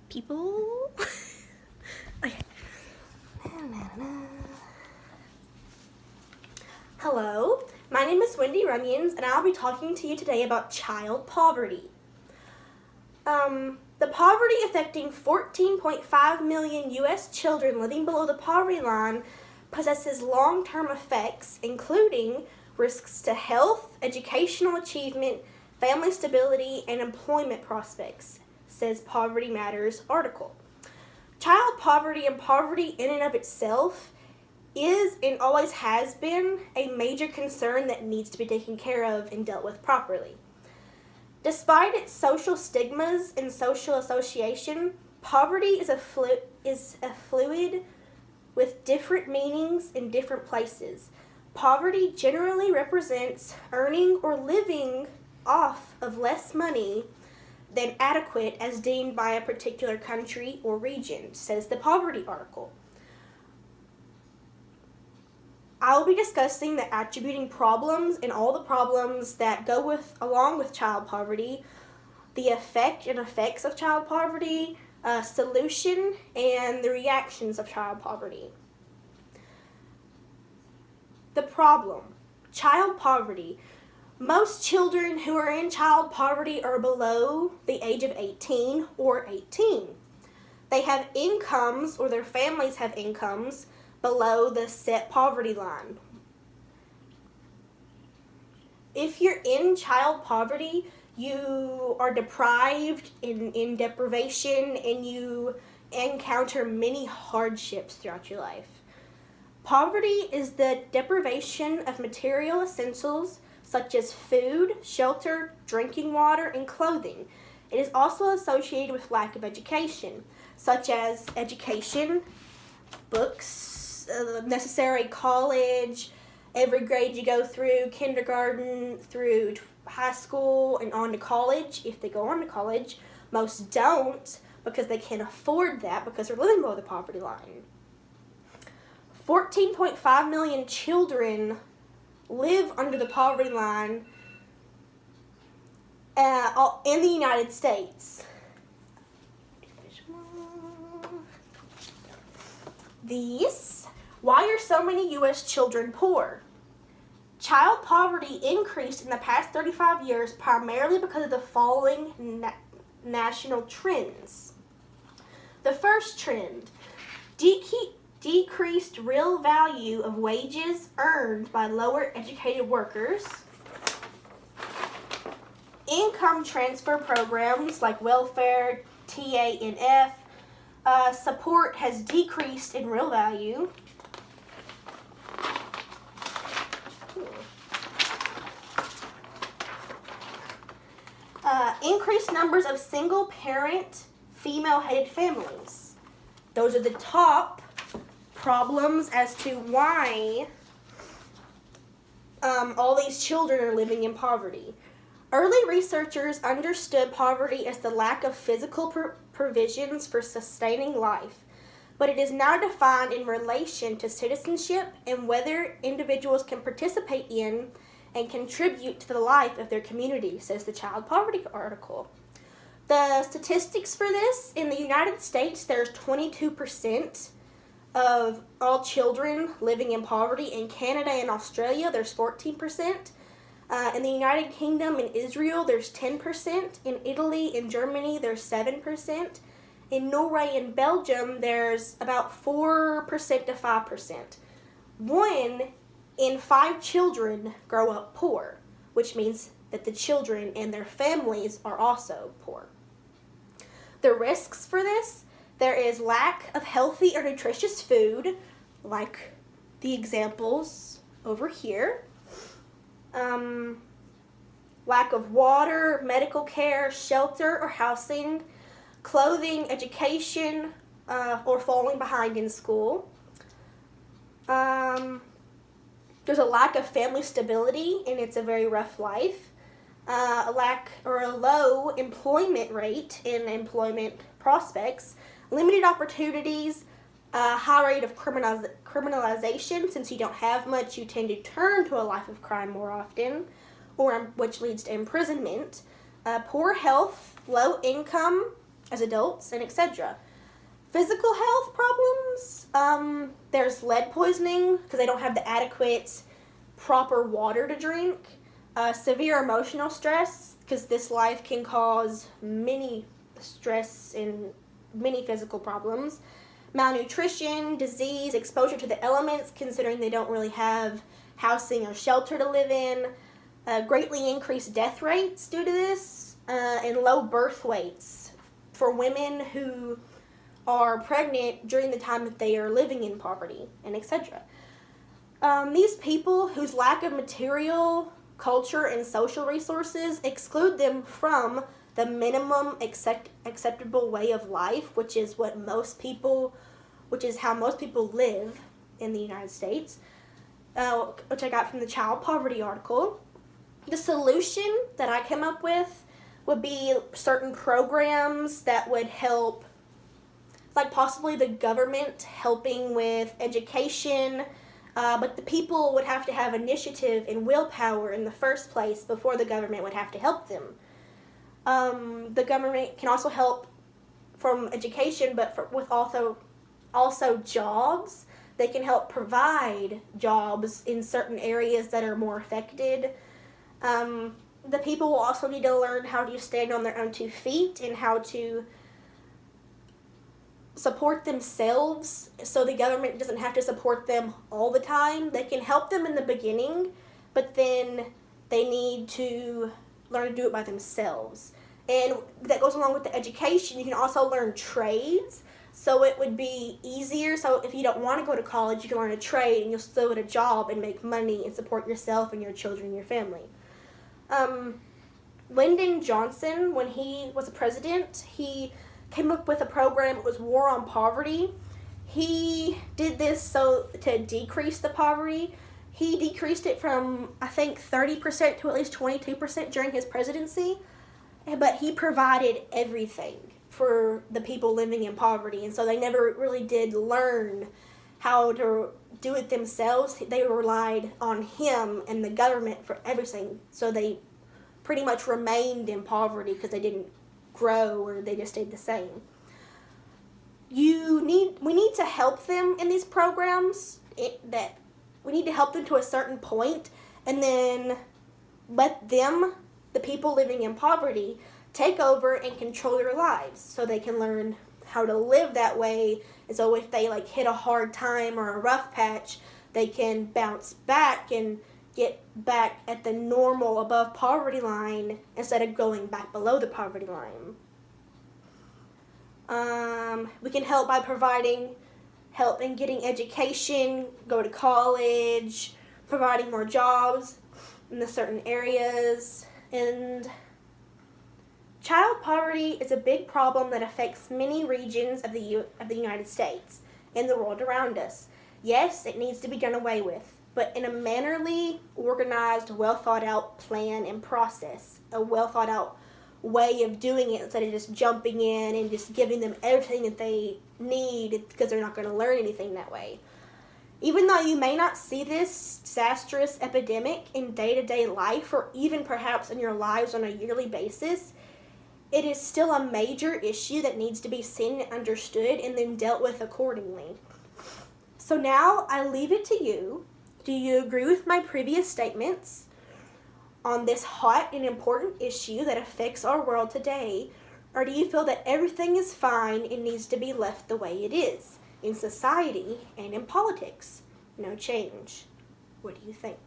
people. Okay. Hello, my name is Wendy Runyons, and I'll be talking to you today about child poverty. The poverty affecting 14.5 million U.S. children living below the poverty line possesses long-term effects, including risks to health, educational achievement, family stability, and employment prospects, says Poverty Matters article. Child poverty and poverty in and of itself is and always has been a major concern that needs to be taken care of and dealt with properly. Despite its social stigmas and social association, poverty is a fluid with different meanings in different places. Poverty generally represents earning or living off of less money than adequate as deemed by a particular country or region, says the poverty article. I'll be discussing the attributing problems and all the problems that go along with child poverty, the effect and effects of child poverty, solution, and the reactions of child poverty. The problem, child poverty. Most children who are in child poverty are below the age of 18 or 18. They have incomes, or their families have incomes, below the set poverty line. If you're in child poverty, you are deprived in deprivation, and you encounter many hardships throughout your life. Poverty is the deprivation of material essentials such as food, shelter, drinking water, and clothing. It is also associated with lack of education, such as education, books, necessary college, every grade you go through, kindergarten through high school and on to college, if they go on to college. Most don't because they can't afford that because they're living below the poverty line. 14.5 million children live under the poverty line in the United States. Why are so many U.S. children poor? Child poverty increased in the past 35 years primarily because of the following national trends. The first trend, decreased real value of wages earned by lower educated workers. Income transfer programs like welfare, TANF, support has decreased in real value. Increased numbers of single-parent, female-headed families. Those are the top problems as to why all these children are living in poverty. Early researchers understood poverty as the lack of physical provisions for sustaining life, but it is now defined in relation to citizenship and whether individuals can participate in and contribute to the life of their community, says the child poverty article. The statistics for this, in the United States, there's 22% of all children living in poverty. In Canada and Australia, there's 14%. In the United Kingdom and Israel, there's 10%. In Italy and Germany, there's 7%. In Norway and Belgium, there's about 4% to 5%. 1 in 5 children grow up poor, which means that the children and their families are also poor. The risks for this, there is lack of healthy or nutritious food, like the examples over here. Lack of water, medical care, shelter or housing, clothing, education, or falling behind in school. There's a lack of family stability, and it's a very rough life. A lack or a low employment rate and employment prospects, limited opportunities, a high rate of criminalization. Since you don't have much, you tend to turn to a life of crime more often, which leads to imprisonment. Poor health, low income, as adults, and etc. Physical health problems, there's lead poisoning because they don't have the adequate, proper water to drink. Severe emotional stress because this life can cause many stress and many physical problems. Malnutrition, disease, exposure to the elements considering they don't really have housing or shelter to live in. Greatly increased death rates due to this, and low birth weights for women who are pregnant during the time that they are living in poverty, and etc. These people whose lack of material, culture, and social resources exclude them from the minimum acceptable way of life, which is how most people live in the United States, which I got from the child poverty article. The solution that I came up with would be certain programs that would help, like possibly the government helping with education, but the people would have to have initiative and willpower in the first place before the government would have to help them. The government can also help from education, but with also jobs. They can help provide jobs in certain areas that are more affected. The people will also need to learn how to stand on their own 2 feet and how to support themselves so the government doesn't have to support them all the time. They can help them in the beginning, but then they need to learn to do it by themselves. And that goes along with the education. You can also learn trades, so it would be easier. So if you don't want to go to college, you can learn a trade and you'll still get a job and make money and support yourself and your children and your family. Lyndon Johnson, when he was a president, he came up with a program. It was War on Poverty. He did this to decrease the poverty. He decreased it from, I think, 30% to at least 22% during his presidency. But he provided everything for the people living in poverty. And so they never really did learn how to do it themselves. They relied on him and the government for everything. So they pretty much remained in poverty because they didn't grow or they just stayed the same. We need to help them in these programs. We need to help them to a certain point and then let them, the people living in poverty, take over and control their lives so they can learn how to live that way. And so if they hit a hard time or a rough patch, they can bounce back and get back at the normal above poverty line instead of going back below the poverty line. We can help by providing help in getting education, go to college, providing more jobs in the certain areas. And child poverty is a big problem that affects many regions of the United States and the world around us. Yes, it needs to be done away with, but in a mannerly, organized, well-thought-out plan and process, a well-thought-out way of doing it instead of just jumping in and just giving them everything that they need because they're not going to learn anything that way. Even though you may not see this disastrous epidemic in day-to-day life or even perhaps in your lives on a yearly basis, it is still a major issue that needs to be seen and understood and then dealt with accordingly. So now I leave it to you. Do you agree with my previous statements on this hot and important issue that affects our world today? Or do you feel that everything is fine and needs to be left the way it is in society and in politics? No change. What do you think?